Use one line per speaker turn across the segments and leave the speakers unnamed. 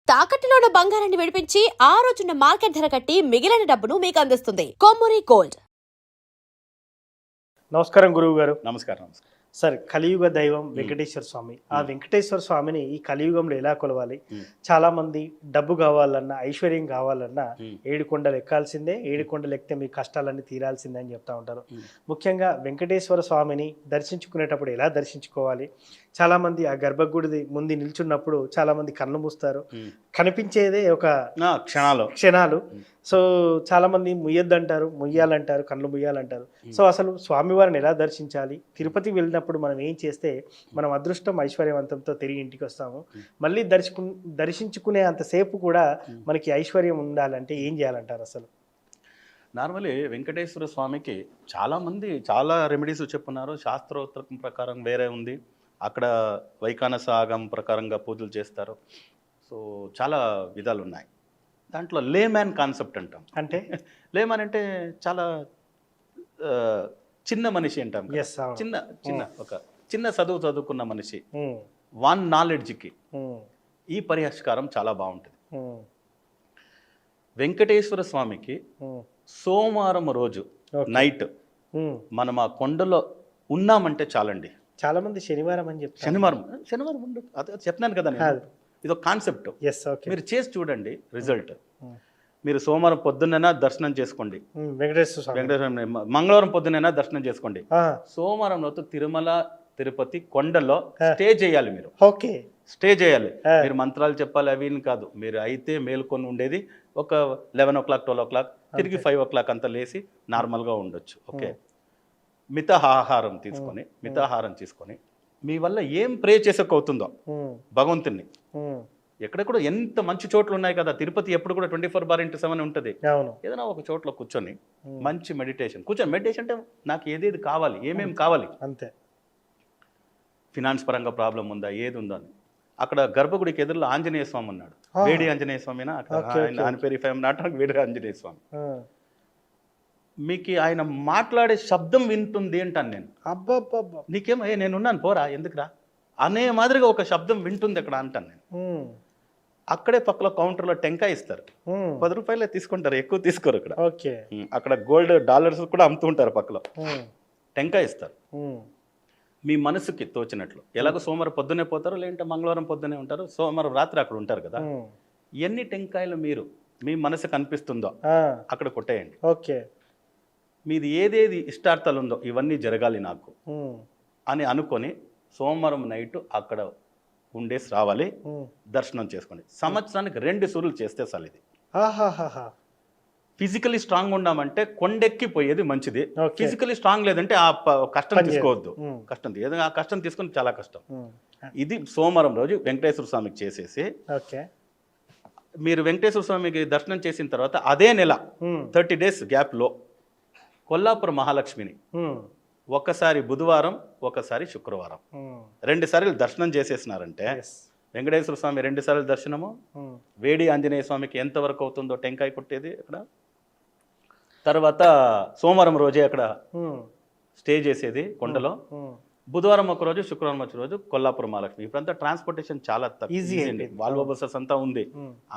తాకట్టులో ఉన్న బంగారాన్ని విడిపించి ఆ రోజున్న మార్కెట్ ధర కట్టి మిగిలిన డబ్బును మీకు అందిస్తుంది కొమ్మూరి గోల్డ్.
నమస్కారం గురువు గారు.
నమస్కారం.
సార్, కలియుగ దైవం వెంకటేశ్వర స్వామి. ఆ వెంకటేశ్వర స్వామిని ఈ కలియుగంలో ఎలా కొలవాలి? చాలా మంది డబ్బు కావాలన్నా, ఐశ్వర్యం కావాలన్నా ఏడు కొండలు ఎక్కాల్సిందే, ఏడు కొండలు ఎక్కితే మీ కష్టాలన్నీ తీరాల్సిందే అని చెప్తా ఉంటారు. ముఖ్యంగా వెంకటేశ్వర స్వామిని దర్శించుకునేటప్పుడు ఎలా దర్శించుకోవాలి? చాలా మంది ఆ గర్భగుడి ముందు నిల్చున్నప్పుడు చాలా మంది కళ్ళు మూస్తారు, కనిపించేదే ఒక క్షణాలు. సో చాలా మంది ముయ్యొద్దంటారు, ముయ్యాలంటారు, కళ్ళు ముయ్యాలంటారు. సో అసలు స్వామివారిని ఎలా దర్శించాలి? తిరుపతి వెళ్ళినప్పుడు మనం ఏం చేస్తే మనం అదృష్టం ఐశ్వర్యవంతంతో తిరిగి ఇంటికి వస్తాము? మళ్ళీ దర్శించుకునే అంతసేపు కూడా మనకి ఐశ్వర్యం ఉండాలంటే ఏం చేయాలంటారు అసలు?
నార్మలీ వెంకటేశ్వర స్వామికి చాలామంది చాలా రెమెడీస్ చెప్పున్నారు. శాస్త్రోత్తరం ప్రకారం వేరే ఉంది, అక్కడ వైఖానస ఆగం ప్రకారంగా పూజలు చేస్తారు. సో చాలా విధాలు ఉన్నాయి. దాంట్లో లేమ్యాన్ కాన్సెప్ట్ అంటాం.
అంటే
లేమ్యాన్ అంటే చాలా చిన్న మనిషి అంటాం. ఒక చిన్న చదువుకున్న మనిషి వన్ నాలెడ్జ్కి ఈ పరిష్కారం చాలా బాగుంటుంది. వెంకటేశ్వర స్వామికి సోమవారం రోజు నైట్ మనం ఆ కొండలో ఉన్నామంటే చాలండి.
చాలా మంది శనివారం అని చెప్తారు.
శనివారం ఉండదు, అదే చెప్తున్నాను కదా నేను. ఇది ఒక కాన్సెప్ట్. మీరు చేసి చూడండి రిజల్ట్. మీరు సోమవారం పొద్దున్నైనా దర్శనం చేసుకోండి వెంకటేశ్వర, మంగళవారం పొద్దునైనా దర్శనం చేసుకోండి. సోమవారం రోజు తిరుమల తిరుపతి కొండలో స్టే చేయాలి. మీరు స్టే చేయాలి. మీరు మంత్రాలు చెప్పాలి అవి కాదు. మీరు అయితే మేల్కొని ఉండేది ఒక 11 o'clock 12 o'clock, తిరిగి 5 o'clock అంతా లేసి నార్మల్గా ఉండొచ్చు. ఓకే, మితాహారం తీసుకొని మీ వల్ల ఏం ప్రే చేసకవుతుందో భగవంతుని. ఎక్కడెక్కడ ఎంత మంచి చోట్లు ఉన్నాయి కదా. తిరుపతి ఎప్పుడు కూడా 24/7 ఉంటుంది. ఏదైనా ఒక చోట్ల కూర్చొని మంచి మెడిటేషన్ అంటే నాకు ఏదేది కావాలి, ఏమేమి కావాలి అంతే. ఫినాన్స్ పరంగా ప్రాబ్లం ఉందా, ఏది ఉందా అని. అక్కడ గర్భగుడికి ఎదురులో ఆంజనేయ స్వామి ఉన్నాడు. వేడి ఆంజనేయ స్వామినా ఆయన పేరు వేడి ఆంజనేయ స్వామి. మీకు ఆయన మాట్లాడే శబ్దం వింటుంది అంటాను నేను. నీకేమో నేనున్నాను పోరా ఎందుకురా అనే మాదిరిగా ఒక శబ్దం వింటుంది అక్కడ అంటాను నేను. అక్కడే పక్కలో కౌంటర్లో టెంకాయ ఇస్తారు. 10 రూపాయలే తీసుకుంటారు, ఎక్కువ తీసుకోరు అక్కడ. అక్కడ గోల్డ్ డాలర్స్ కూడా అమ్ముతుంటారు పక్కలో. టెంకాయ ఇస్తారు మీ మనసుకి తోచినట్లు. ఎలాగో సోమవారం పొద్దునే పోతారు, లేదంటే మంగళవారం పొద్దునే ఉంటారు, సోమవారం రాత్రి అక్కడ ఉంటారు కదా. ఎన్ని టెంకాయలు మీరు మీ మనసుకు అనిపిస్తుందో అక్కడ కొట్టేయండి. మీది ఏదేది ఇష్టార్థాలు ఉందో ఇవన్నీ జరగాలి నాకు అని అనుకొని సోమవారం నైట్ అక్కడ ఉండేసి రావాలి, దర్శనం చేసుకోండి. సంవత్సరానికి 2 సూర్యులు చేస్తే చాలు. ఇది ఫిజికలీ స్ట్రాంగ్ ఉన్నామంటే కొండెక్కిపోయేది మంచిది. ఫిజికలీ స్ట్రాంగ్ లేదంటే ఆ కష్టం తీసుకోవద్దు. ఏదైనా ఆ కష్టం తీసుకొని చాలా కష్టం. ఇది సోమవారం రోజు వెంకటేశ్వర స్వామికి చేసేసి మీరు వెంకటేశ్వర స్వామికి దర్శనం చేసిన తర్వాత అదే నెల 30 days గ్యాప్లో కొల్లాపుర మహాలక్ష్మిని ఒకసారి బుధవారం, ఒకసారి శుక్రవారం 2 సార్లు దర్శనం చేసేసినారంటే వెంకటేశ్వర స్వామి 2 సార్లు దర్శనము, వేడి ఆంజనేయ స్వామికి ఎంతవరకు అవుతుందో టెంకాయ కొట్టేది అక్కడ. తర్వాత సోమవారం రోజే అక్కడ స్టే చేసేది కొండలో. బుధవారం ఒక రోజు, శుక్రవారం ఒక రోజు కొల్లాపురం మహాలక్ష్మి. ఇప్పుడంతా ట్రాన్స్పోర్టేషన్ చాలా ఈజీ అండి. వాల్వో బస్సెస్ అంతా ఉంది.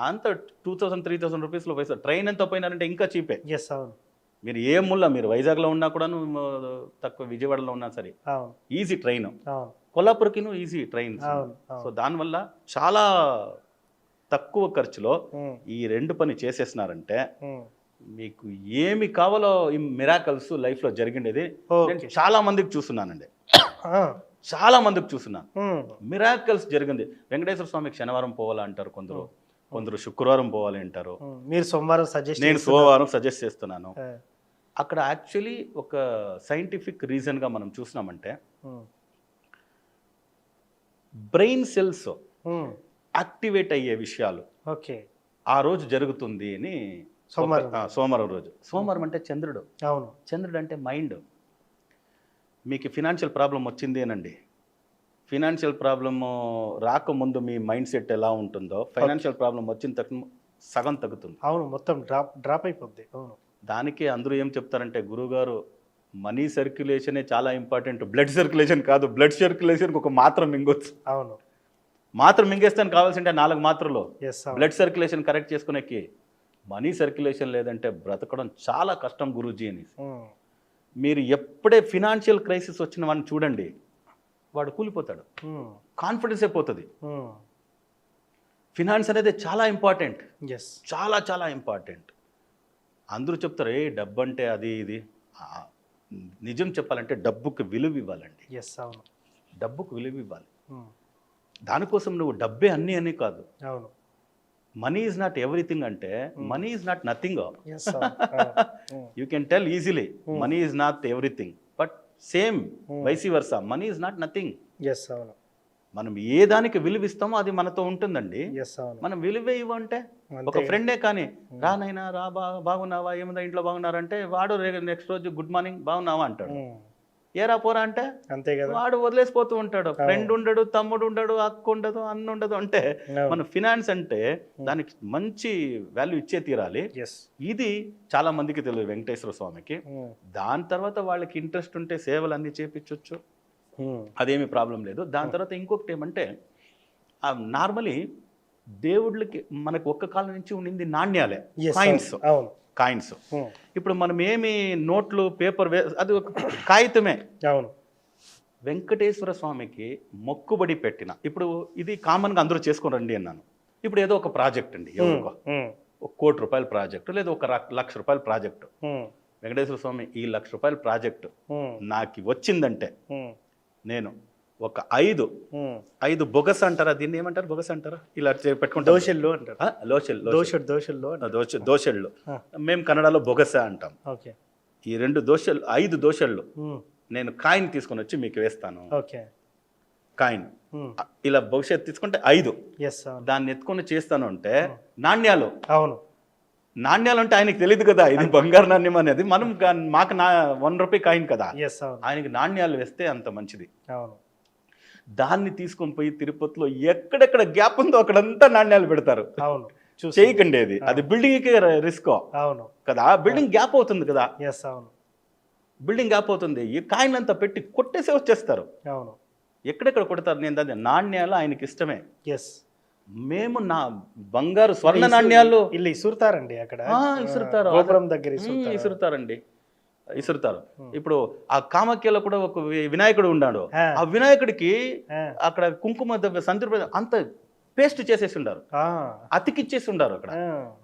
అంతా 2000-3000 రూపీస్లో పైసా. ట్రైన్ ఎంత పోయినారంటే ఇంకా చీపే. మీరు ఏ మీరు వైజాగ్లో ఉన్నా కూడా తక్కువ, విజయవాడలో ఉన్నా సరే ఈజీ ట్రైన్. కొల్లాపూర్కి ఈజీ ట్రైన్. సో దానివల్ల చాలా తక్కువ ఖర్చులో ఈ 2 పని చేసేసినారంటే మీకు ఏమి కావాలో ఈ మిరాకల్స్ లైఫ్లో జరిగిండేది నేను చాలా మందికి చూస్తున్నానండి. మిరాకల్స్ జరిగింది. వెంకటేశ్వర స్వామికి శనివారం పోవాలంటారు కొందరు శుక్రవారం పోవాలి అంటారు.
నేను
సోమవారం సజెస్ట్ చేస్తున్నాను. అక్కడ యాక్చువల్లీ ఒక సైంటిఫిక్ రీజన్గా మనం చూసినామంటే బ్రెయిన్ సెల్స్ యాక్టివేట్ అయ్యే విషయాలు ఆ రోజు జరుగుతుంది అని. సోమవారం రోజు. సోమవారం అంటే చంద్రుడు. చంద్రుడు అంటే మైండ్. మీకు ఫినాన్షియల్ ప్రాబ్లం వచ్చింది అనండి, ఫినాన్షియల్ ప్రాబ్లము రాకముందు మీ మైండ్ సెట్ ఎలా ఉంటుందో ఫైనాన్షియల్ ప్రాబ్లం వచ్చిన తక్షణ సగం తగ్గుతుంది.
మొత్తం డ్రాప్ అయిపోద్ది.
దానికి అందరూ ఏం చెప్తారంటే, గురువుగారు మనీ సర్క్యులేషనే చాలా ఇంపార్టెంట్, బ్లడ్ సర్క్యులేషన్ కాదు. బ్లడ్ సర్క్యులేషన్కి ఒక మాత్రం మింగొచ్చు. మాత్ర మింగేస్తాను కావాల్సింటే 4 మాత్రలు
ఎస్
బ్లడ్ సర్క్యులేషన్ కరెక్ట్ చేసుకునేకి. మనీ సర్క్యులేషన్ లేదంటే బ్రతకడం చాలా కష్టం గురూజీ అని. మీరు ఎప్పుడే ఫినాన్షియల్ క్రైసిస్ వచ్చిన వాడిని చూడండి, వాడు కూలిపోతాడు, కాన్ఫిడెన్స్ అయిపోతుంది. ఫినాన్స్ అనేది చాలా ఇంపార్టెంట్,
ఎస్
చాలా చాలా ఇంపార్టెంట్. అందరూ చెప్తారు ఏ డబ్బు అంటే అది ఇది. నిజం చెప్పాలంటే డబ్బుకి విలువ ఇవ్వాలండి.
ఎస్ అవును,
డబ్బుకు విలువ ఇవ్వాలి. దానికోసం నువ్వు డబ్బే అన్నీ అని కాదు.
అవును,
మనీ ఈజ్ నాట్ ఎవ్రీథింగ్ అంటే money is not nothing.
Yes
you can tell easily money is not everything, but same vice versa money is not nothing.
Yes అవును,
మనం ఏ దానికి విలువ ఇస్తామో అది మనతో ఉంటుందండి.
ఎస్ అవును,
మనం విలువే ఇవ్వంటే ఒక ఫ్రెండే కానీ రానైనా రా బాగున్నావా ఏముందా ఇంట్లో బాగున్నారంటే వాడు నెక్స్ట్ రోజు గుడ్ మార్నింగ్ బాగున్నావా అంటాడు. ఏరా పోరా అంటే
అంతే కదా,
వాడు వదిలేసిపోతూ ఉంటాడు. ఫ్రెండ్ ఉండడు, తమ్ముడు ఉండడు, అక్క ఉండదు, అన్న ఉండదు. అంటే మన ఫినాన్స్ అంటే దానికి మంచి వాల్యూ ఇచ్చే తీరాలి.
ఎస్
ఇది చాలా మందికి తెలియదు వెంకటేశ్వర స్వామికి. దాని తర్వాత వాళ్ళకి ఇంట్రెస్ట్ ఉంటే సేవలు అన్ని చేపించవచ్చు, అదేమి ప్రాబ్లం లేదు. దాని తర్వాత ఇంకొకటి ఏమంటే నార్మలీ దేవుళ్ళకి మనకు ఒక్క కాలం నుంచి ఉండింది నాణ్యాలే, కాయిన్స్.
అవును,
కాయిన్స్. ఇప్పుడు మనం ఏమి నోట్లు పేపర్ అది ఒక కాగితమే.
అవును,
వెంకటేశ్వర స్వామికి మొక్కుబడి పెట్టిన, ఇప్పుడు ఇది కామన్గా అందరూ చేసుకొని రండి అన్నాను. ఇప్పుడు ఏదో ఒక ప్రాజెక్ట్ అండి, ఎవరికో ఒక ₹1 కోటి ప్రాజెక్టు లేదా ఒక ₹1,00,000 ప్రాజెక్టు. వెంకటేశ్వర స్వామి ఈ ₹1,00,000 ప్రాజెక్టు నాకు వచ్చిందంటే నేను ఒక 5 బొగస్ అంటారా, దీన్ని ఏమంటారు, బొగస్ అంటారా, ఇలా పెట్టుకుంటాం,
దోషెళ్ళు అంటారు,
దోషెళ్ళు. మేము కన్నడలో బొగస అంటాం.
ఓకే,
ఈ 5 దోషెళ్ళు నేను కాయిన్ తీసుకొని వచ్చి మీకు వేస్తాను.
ఓకే,
కాయిన్ ఇలా భవిష్యత్తు తీసుకుంటే 5 దాన్ని ఎత్తుకొని చేస్తాను అంటే నాణ్యాలు.
అవును,
నాణ్యాలు అంటే ఆయనకి తెలియదు కదా ఇది బంగారు నాణ్యం అనేది. మనం మాకు ₹1 కాయిన్ కదా, ఆయనకి నాణ్యాలు వేస్తే అంత మంచిది.
అవును,
దాన్ని తీసుకొని పోయి తిరుపతిలో ఎక్కడెక్కడ గ్యాప్ ఉందో అక్కడంతా నాణ్యాలు పెడతారు.
అవును,
చేయకండి అది బిల్డింగ్కి రిస్క్.
అవును కదా,
బిల్డింగ్ గ్యాప్ అవుతుంది కదా.
ఎస్ అవును,
బిల్డింగ్ గ్యాప్ అవుతుంది, ఈ కాయిన్ అంతా పెట్టి కొట్టేసి వచ్చేస్తారు.
అవును,
ఎక్కడెక్కడ కొడతారు. నేను దాన్ని నాణ్యాలు ఆయనకి ఇష్టమే.
ఎస్
మేము నా బంగారు స్వర్ణ నాణ్యాలు
ఇల్లు ఇసురుతారండి అక్కడ,
ఇసురుతారు,
గోపురం దగ్గర
ఇసురుతారండి, ఇసురుతారు. ఇప్పుడు ఆ కామాఖ్యలో కూడా ఒక వినాయకుడు ఉన్నాడు. ఆ వినాయకుడికి అక్కడ కుంకుమ సంతృప్తి అంత పేస్ట్ చేసేసి ఉండారు, అతికిచ్చేసి ఉండారు అక్కడ.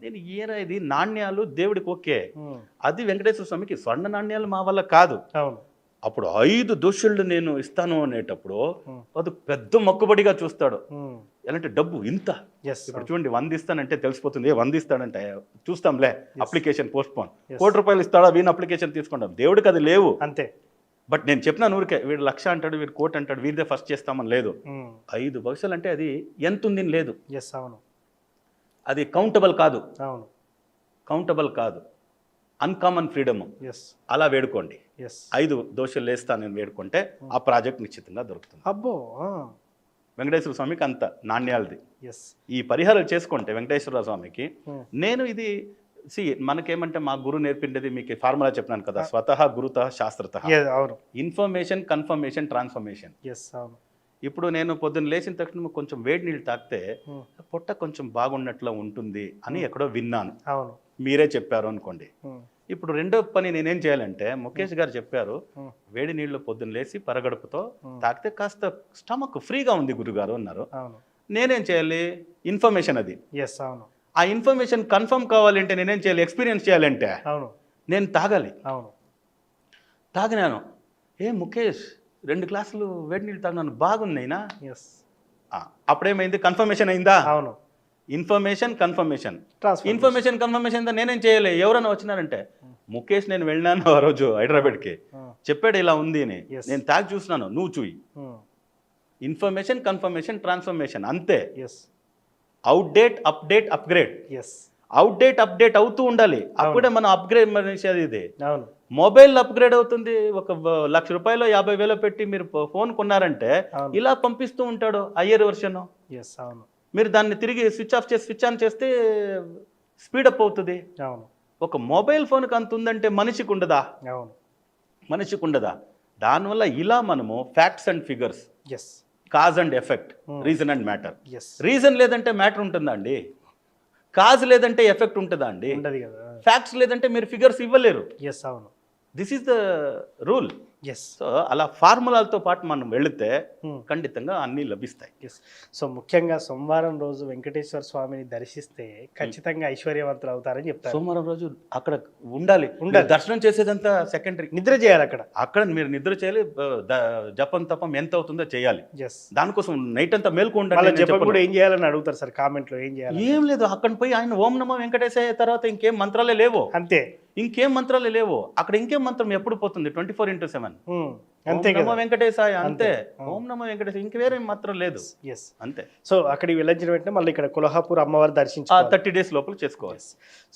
నేను ఏరా ఇది నాణ్యాలు దేవుడికి ఓకే, అది వెంకటేశ్వర స్వామికి స్వర్ణ నాణ్యాలు మా వల్ల కాదు. అప్పుడు 5 దోషుళ్ళు నేను ఇస్తాను అనేటప్పుడు అది పెద్ద మొక్కుబడిగా చూస్తాడు. ఎలాంటి డబ్బు ఇంత, ఇప్పుడు చూడండి 100 ఇస్తానంటే తెలిసిపోతుంది, 100 ఇస్తాడంటే చూస్తాంలే, అప్లికేషన్ పోస్ట్ పోన్. ₹1 కోటి ఇస్తాడా, వీని అప్లికేషన్ తీసుకుంటాం. దేవుడికి అది లేవు అంతే. బట్ నేను చెప్పిన ఊరికే వీడు 1,00,000 అంటాడు, వీడు 1 కోటి అంటాడు, వీరిదే ఫస్ట్ చేస్తామని లేదు. 5 భవిష్యలు అంటే అది ఎంత ఉంది లేదు.
అవును,
అది కౌంటబుల్ కాదు. అవును, కౌంటబుల్ కాదు, అన్కామన్ ఫ్రీడమ్. అలా వేడుకోండి. 5 దోషులు వేస్తా నేను వేడుకుంటే ఆ ప్రాజెక్ట్ నిశ్చితంగా దొరుకుతుంది.
అబ్బో,
వెంకటేశ్వర స్వామికి అంత నాణ్యాలది. ఈ పరిహారాలు చేసుకుంటే వెంకటేశ్వర స్వామికి నేను ఇది మనకేమంటే మా గురువు నేర్పిండేది మీకు ఫార్ములా చెప్పినాను కదా, స్వతః గురుతః శాస్త్రతః. Information, confirmation, transformation. ఇప్పుడు నేను పొద్దున్న లేచిన తక్షణ కొంచెం వేడి నీళ్ళు తాగితే పొట్ట కొంచెం బాగున్నట్లు ఉంటుంది అని ఎక్కడో విన్నాను, మీరే చెప్పారు అనుకోండి. ఇప్పుడు రెండో పని నేనేం చేయాలంటే, ముఖేష్ గారు చెప్పారు వేడి నీళ్లు పొద్దున్న లేచి పరగడుపుతో తాగితే కాస్త స్టమక్ ఫ్రీగా ఉంది గురుగారు అన్నారు. నేనేం చేయాలి, ఇన్ఫర్మేషన్ అది. ఆ ఇన్ఫర్మేషన్ కన్ఫర్మ్ కావాలంటే నేనేం చేయాలి, ఎక్స్పీరియన్స్ చేయాలంటే నేను తాగాలి. తాగినాను, ముఖేష్ 2 గ్లాసులు వేడి నీళ్ళు తాగినాను, బాగున్నాయినా. అప్పుడేమైంది, కన్ఫర్మేషన్ అయిందా? అవును, ఇన్ఫర్మేషన్ కన్ఫర్మేషన్. ఇన్ఫర్మేషన్ కన్ఫర్మేషన్ నేనేం చేయాలి, ఎవరైనా వచ్చినారంటే ముఖేష్ నేను వెళ్ళినాను ఆ రోజు హైదరాబాద్కి, చెప్పాడు ఇలా ఉంది అని, నేను తాగి చూసినాను, నువ్వు చూయి. ఇన్ఫర్మేషన్, కన్ఫర్మేషన్, ట్రాన్స్ఫర్మేషన్ అంతే. Outdate, update, upgrade. Outdate update అవుతూ ఉండాలి, అప్పుడే మనం అప్గ్రేడ్ మనిషి. ఇది మొబైల్ అప్గ్రేడ్ అవుతుంది. ఒక ₹1,00,000 50,000 పెట్టి మీరు ఫోన్ కొన్నారంటే ఇలా పంపిస్తూ ఉంటాడు హయ్యర్ వర్షన్. మీరు దాన్ని తిరిగి స్విచ్ ఆఫ్ చేసి స్విచ్ ఆన్ చేస్తే స్పీడప్ అవుతుంది. ఒక మొబైల్ ఫోన్కి అంత ఉందంటే మనిషికి ఉండదా? మనిషికి ఉండదా? దానివల్ల ఇలా మనము facts and figures cause and effect, reason and matter.
Yes
reason లేదంటే మ్యాటర్ ఉంటుందా అండి? కాజ్ లేదంటే ఎఫెక్ట్ ఉంటుందా అండి?
ఉండదు కదా.
ఫ్యాక్ట్స్ లేదంటే మీరు ఫిగర్స్ ఇవ్వలేరు.
ఎస్ అవును.
This is the rule.
Yes
so అలా ఫార్ములాలతో పాటు మనం వెళితే ఖండితంగా అన్నీ లభిస్తాయి.
ఎస్. సో ముఖ్యంగా సోమవారం రోజు వెంకటేశ్వర స్వామిని దర్శిస్తే ఖచ్చితంగా ఐశ్వర్యవంతులు అవుతారని చెప్తారు.
సోమవారం రోజు అక్కడ ఉండాలి. దర్శనం చేసేదంతా సెకండరీ.
నిద్ర చేయాలి అక్కడ.
అక్కడ మీరు నిద్ర చేయాలి, జపం తపం ఎంత అవుతుందో చేయాలి.
ఎస్.
దానికోసం నైట్ అంతా మేల్కు
వాళ్ళ
ఉండాలి.
జపం కూడా ఏం చేయాలని అడుగుతారు సార్ కామెంట్లో. ఏం చేయాలి?
ఏం లేదు, అక్కడ పోయి ఆయన ఓం నమో వెంకటేశయ్య తర్వాత ఇంకేం మంత్రాలే లేవు.
అంతే.
ఇంకేం మంత్రాలే లేవు అక్కడ. ఇంకేం మంత్రం ఎప్పుడు పోతుంది? 24/7.
అంతే
ఓం నమో వెంకటేశాయ అంతే. ఓం నమో వెంకటేశాయ, ఇంక వేరే మంత్రం లేదు.
ఎస్.
అంతే.
సో అక్కడికి వెళ్ళిన వెంటనే మళ్ళీ ఇక్కడ కొల్హాపూర్ అమ్మవారు దర్శించాలి.
30 days లోపల చేసుకోవాలి.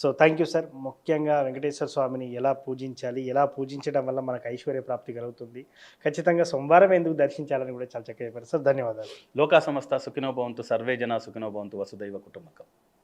So thank you sir. ముఖ్యంగా వెంకటేశ్వర స్వామిని ఎలా పూజించాలి, ఎలా పూజించడం వల్ల మనకు ఐశ్వర్య ప్రాప్తి కలుగుతుంది, ఖచ్చితంగా సోమవారం ఎందుకు దర్శించాలని కూడా చాలా చక్కగా చెప్పారు సార్. ధన్యవాదాలు.
లోకా సమస్త సుఖినో భవంతు, సర్వే జన సుఖినో భవంతు, వసుదైవ కుటుంబకం.